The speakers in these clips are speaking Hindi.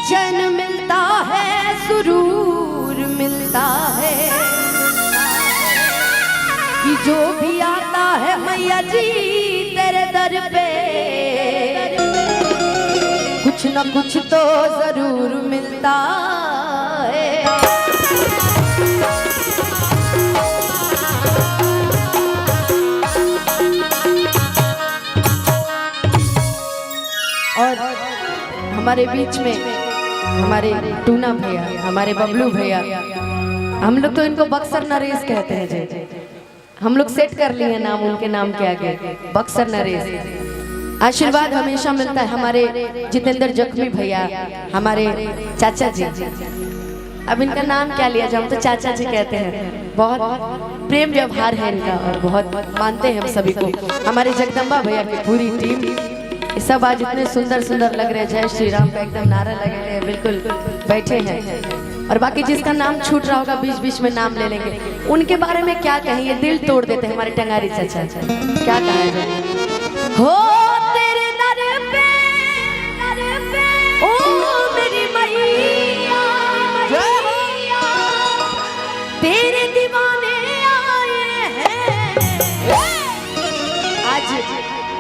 चैन मिलता है, सुरूर मिलता है, कि जो भी आता है मैया जी तेरे दर पे कुछ न कुछ तो जरूर मिलता है। और हमारे बीच में हमारे टूना भैया, हमारे बबलू भैया, हम लोग तो इनको बक्सर नरेश कहते हैं जी। हम लोग सेट कर लिए नाम उनके नाम के आगे, बक्सर नरेश। आशीर्वाद हमेशा मिलता है हमारे जितेंद्र जख्मी भैया, हमारे चाचा जी। अब इनका नाम क्या लिया जाए, हम तो चाचा जी कहते हैं। बहुत प्रेम व्यवहार है इनका और बहुत मानते हैं हम सभी को। हमारे जगदम्बा भैया की पूरी टीम सब आज इतने सुंदर सुंदर लग रहे हैं। जय श्री राम का एकदम नारा लगे हैं, बिल्कुल बैठे हैं। और बाकी जिसका नाम छूट रहा होगा बीच बीच में नाम ले लेंगे। उनके बारे में क्या कहें, ये दिल तोड़ देते हैं हमारे टंगारी चाचा। क्या कहा जाए, हो तेरे दर पे ओ मेरी मैया, तेरे दीवाने आए हैं। आज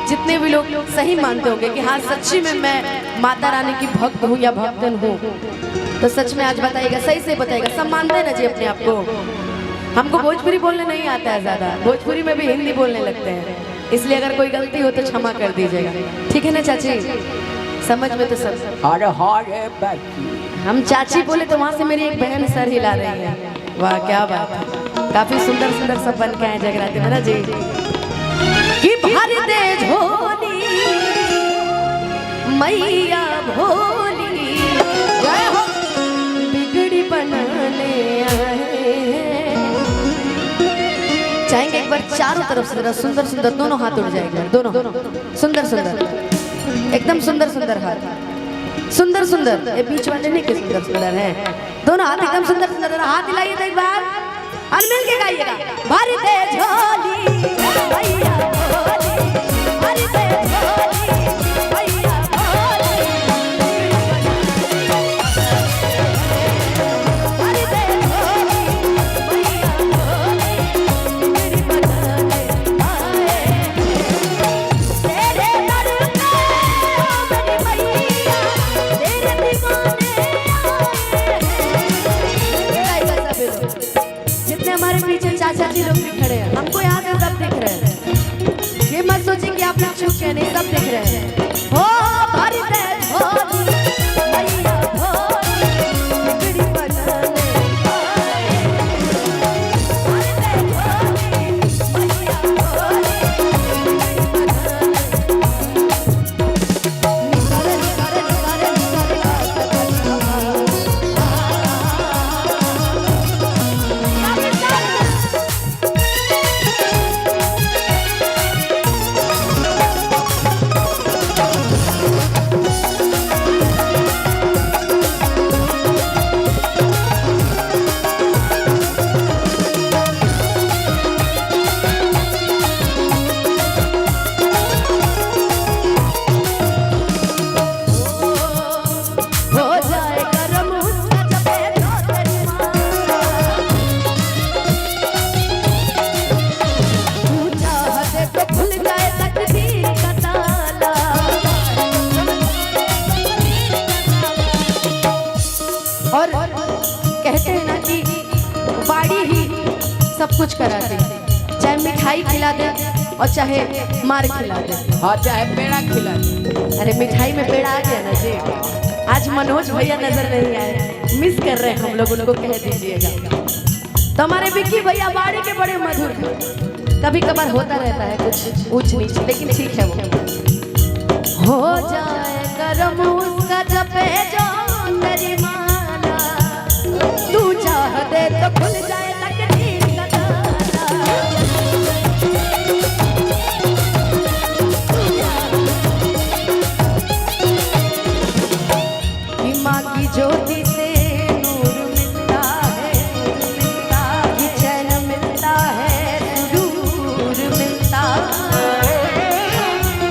जितने भी लोग सही मानते होंगे कि हाँ सच्ची में मैं माता रानी की भक्त हूँ या भक्तन हूँ, तो सच में आज बताइएगा, सही से बताइएगा। सब मानते हैं ना जी अपने आप को। हमको भोजपुरी बोलने नहीं आता है ज़्यादा, भोजपुरी में भी हिंदी बोलने लगते हैं, इसलिए अगर कोई गलती हो तो क्षमा कर दीजिएगा, ठीक है ना चाची? समझ में तो सब। हम चाची बोले तो वहाँ से मेरी एक बहन सर हिला रही है। वाह क्या बात है, काफ़ी सुंदर सुंदर सब बन के आए जगराते में ना जी। कि भर दे झोली मैया भोली, जय हो बिगड़ी बनाने आए। चाहेंगे एक बार चारों तरफ से जरा सुंदर सुंदर दोनों हाथ उड़ जाएंगे, दोनों सुंदर सुंदर, एकदम सुंदर सुंदर हाथ, सुंदर सुंदर। ये बीच वाले नहीं के सुंदर सुंदर हैं, दोनों हाथ एकदम सुंदर सुंदर। हाथ हिलाइए तो एक बार और मिल के गाइएगा, भर दे झोली मैया भोली, भर दे झोली मैया भोली, भर दे झोली मैया भोली, मेरी बनाने आए। तेरे दर पे ओ मेरी मैया, तेरे दीवाने आए। जितने हमारे पीछे चाचा जी लोग भी खड़े हैं, हमको यहाँ से सब दिख रहे हैं। ये मत सोचिए कि आप लोग चुप के नहीं, सब दिख रहे हैं। हो भर दे झोली मैया भोली, बिगड़ी बनाने आए। भर दे झोली मैया भोली, बिगड़ी और कहते हैं ना कि बाड़ी ही सब कुछ कराती है, चाहे मिठाई खिला दे और चाहे मार खिला दे, हाँ चाहे पेड़ा खिला दे। अरे मिठाई में पेड़ा आ गया ना जी। आज मनोज भैया नजर नहीं आए, मिस कर रहे हैं हम लोग, उनको कह दीजिएगा। तो हमारे विक्की भैया बाड़ी के बड़े मधुर, कभी कभार होता रहता है कुछ ऊंच नीच, लेकिन ठीक है वो हो जाए करम उसका जपे जो तेरी माला, तू चाह दे तो खुल जाए तकदीर का ताला। कि माँ की ज्योति से नूर मिलता है, कि चैन मिलता है, सुरूर मिलता है,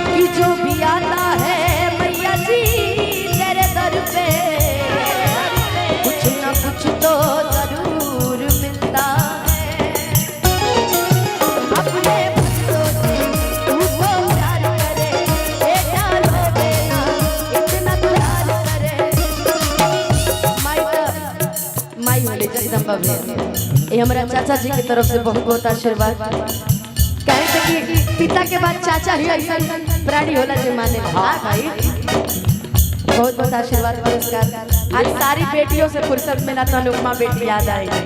कि जो भी आता है मैया जी तेरे दर पे जगदम्बा भैया, ये हमारा चाचा जी की तरफ से बहुत बहुत आशीर्वाद। कहे थे कि पिता के बाद चाचा ही ऐसा प्राणी होला जो माने। हाँ भाई, बहुत बहुत आशीर्वाद पुरस्कार। आज सारी बेटियों से फुर्सत मिला तो अनुपमा बेटी याद आएगी।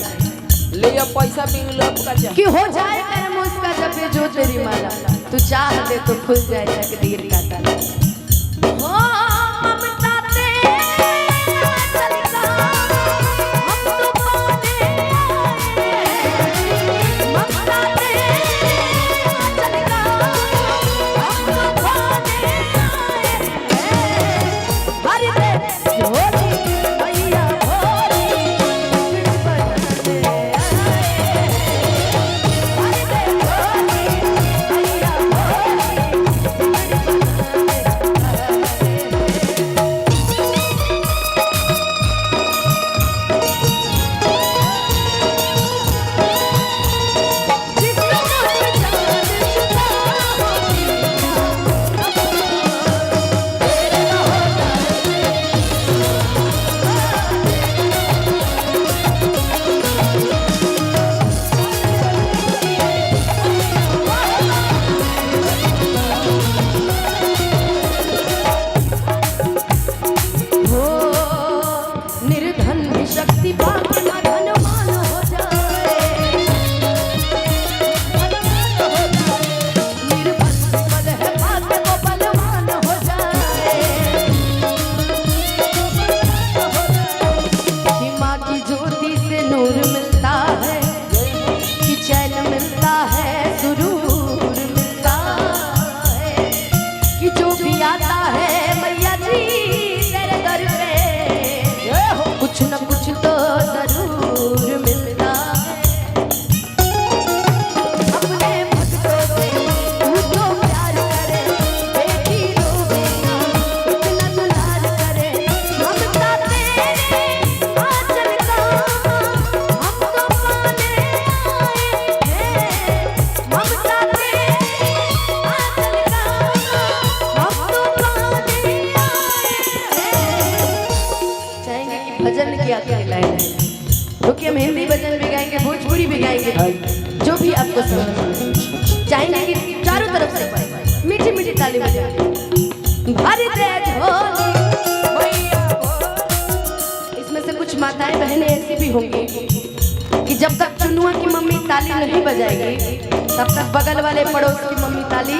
ले अब पैसा मिल का जा कि हो जाए कर्म उसका जब ये जो तेरी माला, तू चाह दे तो खुल जाए तकदीर का ताला। हो ममता तेरे चल का हम तो पाने आए, ममता तेरे चल का हम तो पाने आए। हर दे झोली भैया भोली बिन बजाने आए। हर दे झोली भैया भोली बिन निर्धन भी शक्ति पाके धनवान हो जाए। निर्बल बल है पाके वो बलवान हो जाए। कि माँ की ज्योति से नूर मिलता है, कि चैन मिलता है, सुरूर मिलता है। कि जो भी आता है मैया जी तेरे दर पे, कुछ न कुछ तो जरूर मिलता है। अपने भक्तों से तू तो प्यार करे, बेटी रोवे ना इतना दुलार करे। ममता तेरे आंचल का हम तो पाने आए हैं। ममता तेरे आंचल का हम तो पाने आए हैं। चाहेंगे कि भजन की आखिरी लाइन है, क्योंकि हम हिंदी भजन भी गाएंगे, भोजपुरी भी गाएंगे, जो भी आपको समझ आए। चाहेंगे कि चारों तरफ से मीठी मीठी ताली बजाएं। भर दे झोली भैया भोली। इसमें से कुछ माताएं बहनें ऐसी भी होंगी कि जब तक चुनुआ की मम्मी ताली नहीं बजाएगी तब तक बगल वाले पड़ोस की मम्मी ताली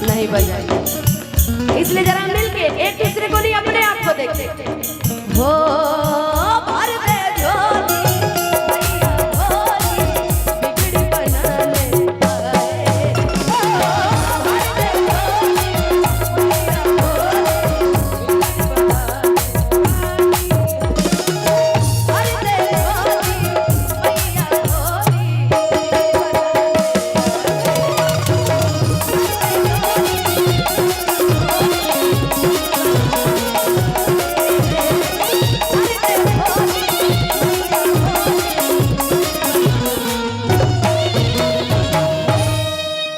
नहीं बजाएगी। इसलिए जरा मिलके एक दूसरे को नहीं अपने आप को देखते।